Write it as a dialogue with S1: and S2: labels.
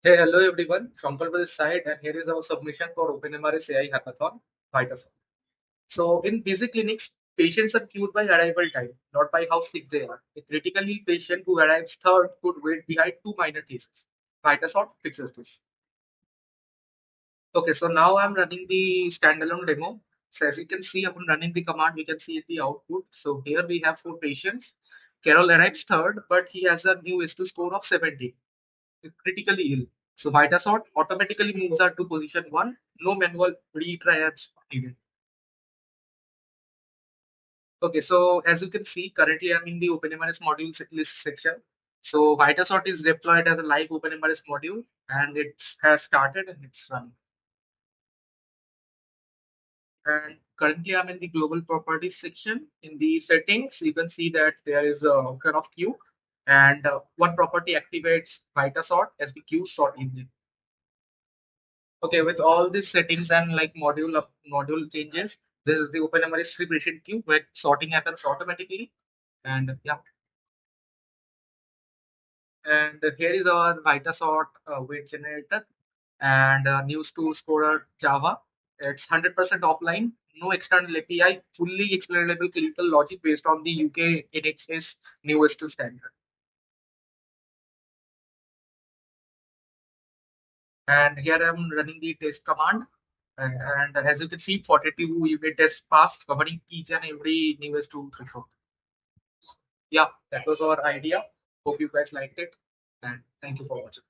S1: Hey, hello everyone. Shankar this side, and here is our submission for OpenMRS AI Hackathon, VitaSort. So, in busy clinics, patients are queued by arrival time, not by how sick they are. A critically ill patient who arrives third could wait behind two minor cases. VitaSort fixes this. Okay, so now I'm running the standalone demo. So, as you can see, upon running the command, we can see the output. So, here we have four patients. Carol arrives third, but he has a new S2 score of 70. Critically ill. So VitaSort automatically moves her to position one. No manual retriage needed. Okay, so as you can see, currently I'm in the OpenMRS module list section. So VitaSort is deployed as a live OpenMRS module and it has started and it's running. And currently I'm in the global properties section. In the settings, you can see that there is a kind of queue and one property activates VitaSort as the queue sort engine. Okay, with all these settings and like module changes, this is the OpenMRS free patient queue where sorting happens automatically. And yeah, and here is our VitaSort weight generator and news to scorer Java. It's 100% offline, no external API, fully explainable clinical logic based on the UK NHS newest standard. And here I'm running the test command. And as you can see, 42 unit tests passed, covering each and every newest to threshold. Yeah, that was our idea. Hope you guys liked it. And thank you for watching.